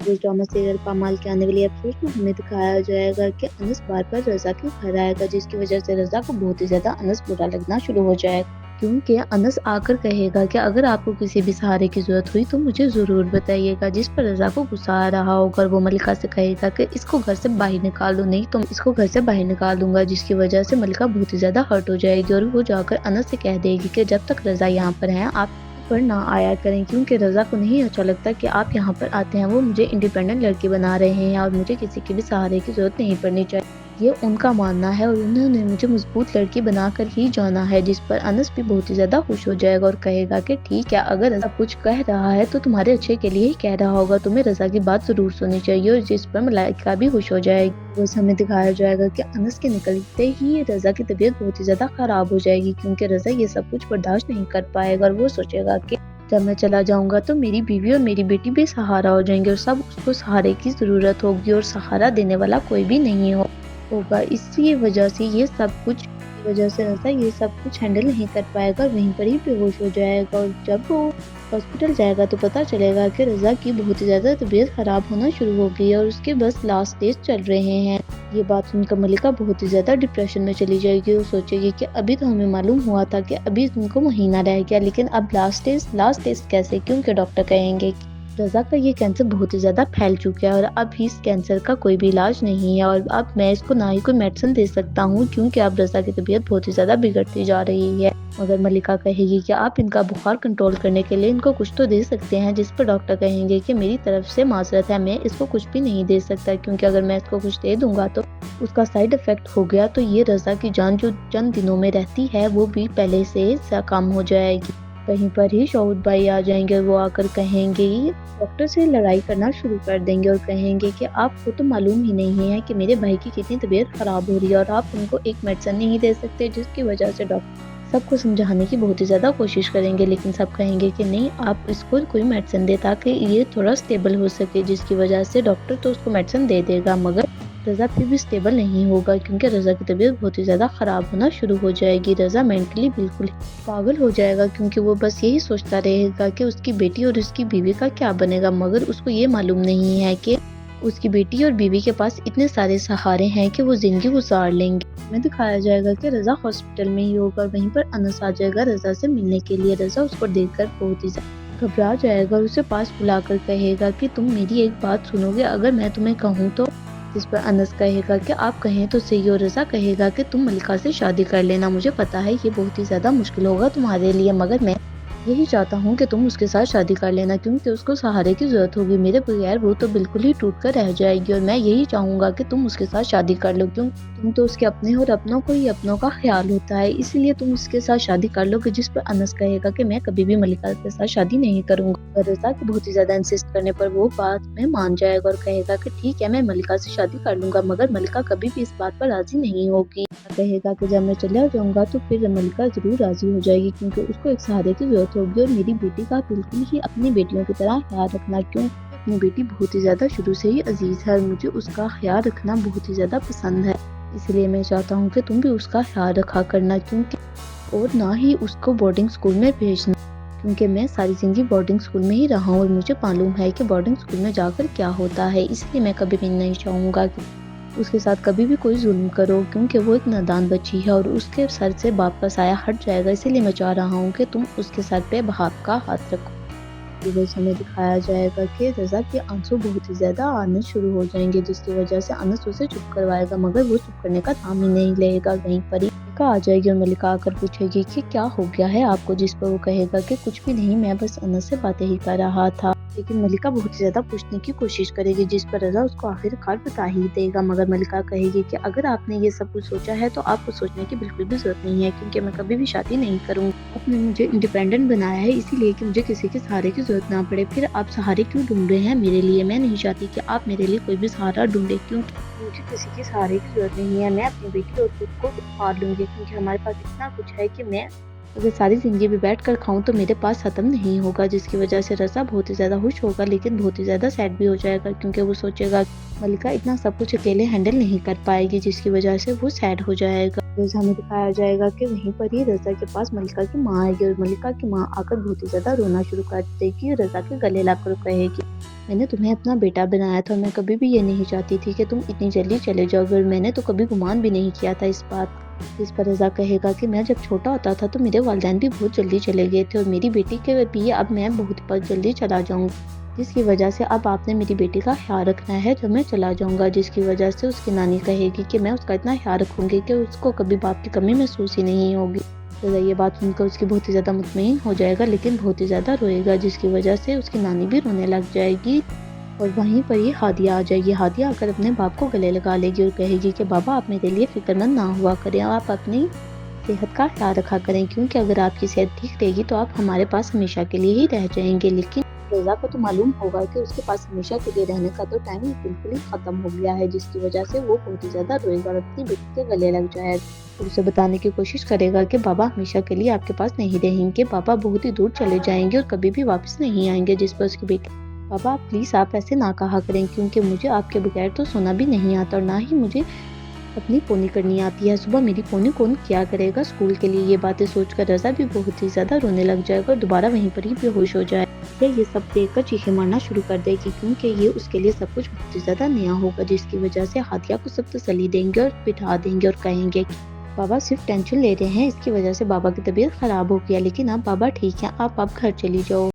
उस drama serial पामाल के आने वाली एपिसोड में हमें दिखाया जाएगा कि अनस बार बार रज़ा के घर आएगा, जिसकी वजह से रज़ा को बहुत ही ज़्यादा अनस बुरा लगना शुरू हो जाएगा। क्योंकि अनस आकर कहेगा कि अगर आपको किसी भी सहारे की ज़रूरत हुई तो मुझे ज़रूर बताइएगा, जिस पर रज़ा को गुस्सा आ रहा होगा और वो मलिका से कहेगा कि इसको घर से बाहर निकाल दो, नहीं तो इसको घर से बाहर निकाल दूंगा, जिसकी वजह से मलिका बहुत ही ज़्यादा हर्ट हो जाएगी और वो जाकर अनस से कह देगी कि जब तक रज़ा यहाँ पर है आप पर ना आया करें, क्योंकि रज़ा को नहीं अच्छा लगता कि आप यहाँ पर आते हैं। वो मुझे इंडिपेंडेंट लड़की बना रहे हैं और मुझे किसी के भी सहारे की जरूरत नहीं पड़नी चाहिए, ये उनका मानना है और उन्होंने मुझे मजबूत लड़की बनाकर ही जाना है। जिस पर अनस भी बहुत ही ज्यादा खुश हो जाएगा और कहेगा कि ठीक है, अगर रज़ा कुछ कह रहा है तो तुम्हारे अच्छे के लिए ही कह रहा होगा, तुम्हें रज़ा की बात जरूर सुननी चाहिए। और जिस पर मलाइका भी खुश हो जाएगी। उस हमें दिखाया जाएगा कि अनस के निकलते ही रज़ा की तबीयत बहुत ही ज्यादा खराब हो जाएगी, क्योंकि रज़ा ये सब कुछ बर्दाश्त नहीं कर पाएगा और वो सोचेगा कि जब मैं चला जाऊंगा तो मेरी बीवी और मेरी बेटी भी सहारा हो जाएंगे और सब उसको सहारे की जरूरत होगी और सहारा देने वाला कोई भी नहीं होगा। इसी वजह से ये सब कुछ रज़ा ये सब कुछ हैंडल नहीं कर पाएगा, वहीं पर ही बेहोश हो जाएगा। और जब वो हॉस्पिटल जाएगा तो पता चलेगा कि रज़ा की बहुत ही ज़्यादा तबीयत ख़राब होना शुरू हो गई है और उसके बस लास्ट स्टेज चल रहे हैं। ये बात सुनकर मलिका बहुत ही ज़्यादा डिप्रेशन में चली जाएगी और सोचेगी कि अभी तो हमें मालूम हुआ था कि अभी तुमको महीना रह गया, लेकिन अब लास्ट स्टेज कैसे, क्योंकि डॉक्टर कहेंगे कि रज़ा का ये कैंसर बहुत ही ज़्यादा फैल चुका है और अब इस कैंसर का कोई भी इलाज नहीं है और अब मैं इसको ना ही कोई मेडिसिन दे सकता हूँ, क्योंकि अब रज़ा की तबीयत बहुत ही ज़्यादा बिगड़ती जा रही है। मगर मलिका कहेगी कि आप इनका बुखार कंट्रोल करने के लिए इनको कुछ तो दे सकते हैं, जिस पर डॉक्टर कहेंगे कि मेरी तरफ से माजरत है, मैं इसको कुछ भी नहीं दे सकता, क्योंकि अगर मैं इसको कुछ दे दूंगा तो उसका साइड इफेक्ट हो गया तो ये रज़ा की जान जो चंद दिनों में रहती है वो भी पहले से कम हो जाएगी। कहीं पर ही शौद भाई आ जाएंगे, वो आकर कहेंगे डॉक्टर से लड़ाई करना शुरू कर देंगे और कहेंगे कि आपको तो मालूम ही नहीं है कि मेरे भाई की कितनी तबीयत खराब हो रही है और आप उनको एक मेडिसिन नहीं दे सकते, जिसकी वजह से डॉक्टर सबको समझाने की बहुत ही ज़्यादा कोशिश करेंगे, लेकिन सब कहेंगे कि नहीं, आप इसको कोई मेडिसिन दे ताकि ये थोड़ा स्टेबल हो सके, जिसकी वजह से डॉक्टर तो उसको मेडिसिन दे देगा मगर रज़ा फिर भी स्टेबल नहीं होगा, क्योंकि रज़ा की तबीयत बहुत ही ज़्यादा ख़राब होना शुरू हो जाएगी। रज़ा मेंटली बिल्कुल पागल हो जाएगा, क्योंकि वो बस यही सोचता रहेगा कि उसकी बेटी और उसकी बीवी का क्या बनेगा, मगर उसको ये मालूम नहीं है कि उसकी बेटी और बीवी के पास इतने सारे सहारे हैं कि वो जिंदगी गुजार लेंगे। हमें दिखाया जाएगा कि रज़ा हॉस्पिटल में ही होगा और वहीं पर अनस आ जाएगा रज़ा से मिलने के लिए। रज़ा उसको देखकर बहुत ही घबरा जाएगा और उसे पास बुलाकर कहेगा कि तुम मेरी एक बात सुनोगे अगर मैं तुम्हें कहूँ तो। जिस पर अनस कहेगा कि आप कहें तो सही, और रज़ा कहेगा कि तुम मलिका से शादी कर लेना, मुझे पता है ये बहुत ही ज़्यादा मुश्किल होगा तुम्हारे लिए, मगर मैं यही चाहता हूँ कि तुम उसके साथ शादी कर लेना, क्योंकि उसको सहारे की जरूरत होगी, मेरे बगैर वो तो बिल्कुल ही टूट कर रह जाएगी और मैं यही चाहूँगा कि तुम उसके साथ शादी कर लो, क्योंकि तुम तो उसके अपने हो और अपनों को ही अपनों का ख्याल होता है, इसलिए तुम उसके साथ शादी कर लो। जिस पर अनस कहेगा कि मैं कभी भी मलिका के साथ शादी नहीं करूँगा। रज़ा की बहुत ही ज़्यादा इंसिस्ट करने पर वो बात में मान जाएगा और कहेगा कि ठीक है, मैं मलिका से शादी कर लूँगा, मगर मलिका कभी भी इस बात पर राजी नहीं होगी। कहेगा कि जब मैं चला जाऊँगा तो फिर मलिका जरूर राजी हो जाएगी, क्योंकि उसको एक सहारे की जरूरत होगी और मेरी बेटी का बिल्कुल ही अपनी बेटियों की तरह ख्याल रखना, क्योंकि अपनी बेटी बहुत ही ज़्यादा शुरू से ही अजीज है और मुझे उसका ख्याल रखना बहुत ही ज़्यादा पसंद है, इसलिए मैं चाहता हूँ कि तुम भी उसका ख्याल रखा करना, क्योंकि और ना ही उसको बोर्डिंग स्कूल में भेजना, क्योंकि मैं सारी जिंदगी बोर्डिंग स्कूल में ही रहा हूँ और मुझे मालूम है कि बोर्डिंग स्कूल में जाकर क्या होता है, इसलिए मैं कभी भी नहीं चाहूँगा कि उसके साथ कभी भी कोई जुल्म करो, क्योंकि वो एक नादान बच्ची है और उसके सर से बाप का साया हट जाएगा, इसीलिए मैं चाह रहा हूँ कि तुम उसके सर पे बाप का हाथ रखो। हमें दिखाया जाएगा कि रज़ा के आंसू बहुत ही ज़्यादा आने शुरू हो जाएंगे, जिसकी वजह से अनस उसे चुप करवाएगा, मगर वो चुप करने का नाम ही नहीं लेगा। वहीं पर ही मलिका आ जाएगी और मलिका आकर पूछेगी कि क्या हो गया है आपको, जिस पर वो कहेगा कि कुछ भी नहीं, मैं बस अनस से बातें ही कर रहा था। लेकिन मलिका बहुत ही ज़्यादा पूछने की कोशिश करेगी, जिस पर रज़ा उसको आखिरकार बता ही देगा, मगर मलिका कहेगी कि अगर आपने ये सब कुछ सोचा है तो आपको सोचने की बिल्कुल भी जरूरत नहीं है, क्योंकि मैं कभी भी शादी नहीं करूँगी। आपने मुझे इंडिपेंडेंट बनाया है इसीलिए कि मुझे किसी के सहारे की जरूरत ना पड़े, फिर आप सहारे क्यों ढूंढ रहे हैं मेरे लिए? मैं नहीं चाहती कि आप मेरे लिए कोई भी सहारा ढूंढे, क्योंकि मुझे किसी के सहारे की जरूरत नहीं है। मैं अपनी बेटी और खुद को पाल लूंगी, क्योंकि हमारे पास इतना कुछ है कि मैं अगर सारी जिंदगी भी बैठ कर खाऊं तो मेरे पास खत्म नहीं होगा, जिसकी वजह से रज़ा बहुत ही ज़्यादा खुश होगा, लेकिन बहुत ही ज़्यादा सैड भी हो जाएगा, क्योंकि वो सोचेगा मलिका इतना सब कुछ अकेले हैंडल नहीं कर पाएगी, जिसकी वजह से वो सैड हो जाएगा। रोज़ा में दिखाया जाएगा कि वहीं पर ही रज़ा के पास मलिका की माँ आएगी और मलिका की माँ आकर बहुत ही ज़्यादा रोना शुरू कर देगी और रज़ा के गले लगकर कहेगी, मैंने तुम्हें अपना बेटा बनाया था और मैं कभी भी ये नहीं चाहती थी कि तुम इतनी जल्दी चले जाओगे और मैंने तो कभी गुमान भी नहीं किया था इस बात। इस पर रज़ा कहेगा कि मैं जब छोटा होता था तो मेरे वालिदैन भी बहुत जल्दी चले गए थे और मेरी बेटी के भी अब मैं बहुत जल्दी चला जाऊँगी, जिसकी वजह से अब आपने मेरी बेटी का ख्याल रखना है जब मैं चला जाऊँगा। जिसकी वजह से उसकी नानी कहेगी कि मैं उसका इतना ख्याल रखूँगी कि उसको कभी बाप की कमी महसूस ही नहीं होगी। रज़ा ये बात सुनकर उसकी बहुत ही ज़्यादा मुतमईन हो जाएगा, लेकिन बहुत ही ज़्यादा रोएगा, जिसकी वजह से उसकी नानी भी रोने लग जाएगी। और वहीं पर ही हादिया आ जाएगी। हादिया आकर अपने बाप को गले लगा लेगी और कहेगी कि बाबा आप मेरे लिए फ़िक्रमंद ना हुआ करें, आप अपनी सेहत का ख्याल रखा करें, क्योंकि अगर आपकी सेहत ठीक रहेगी तो आप हमारे पास हमेशा के लिए ही रह जाएंगे। लेकिन रज़ा को तो मालूम होगा कि उसके पास हमेशा के लिए रहने का तो टाइम बिल्कुल ही ख़त्म हो गया है, जिसकी वजह से वो बहुत ही ज़्यादा रोएगा और अपनी बेटी के गले लग जाएगा और उसे बताने की कोशिश करेगा कि बाबा हमेशा के लिए आपके पास नहीं रहेंगे, बाबा बहुत ही दूर चले जाएंगे और कभी भी वापस नहीं आएंगे। जिस पर उसकी बेटी, पापा प्लीज़ आप ऐसे ना कहा करें, क्योंकि मुझे आपके बगैर तो सोना भी नहीं आता और ना ही मुझे अपनी पोनी करनी आती है। सुबह मेरी पोनी कौन क्या करेगा स्कूल के लिए। ये बातें सोचकर रज़ा भी बहुत ही ज़्यादा रोने लग जाएगा और दोबारा वहीं पर ही बेहोश हो जाएगा। ये सब देखकर चीखें मारना शुरू कर देगी, क्योंकि ये उसके लिए सब कुछ बहुत ही ज़्यादा नया होगा, जिसकी वजह से हादिया को सब तसल्ली देंगे और बिठा देंगे और कहेंगे कि बाबा सिर्फ टेंशन ले रहे हैं, इसकी वजह से बाबा की तबीयत ख़राब हो गया, लेकिन अब बाबा ठीक है, आप अब घर चली जाओ।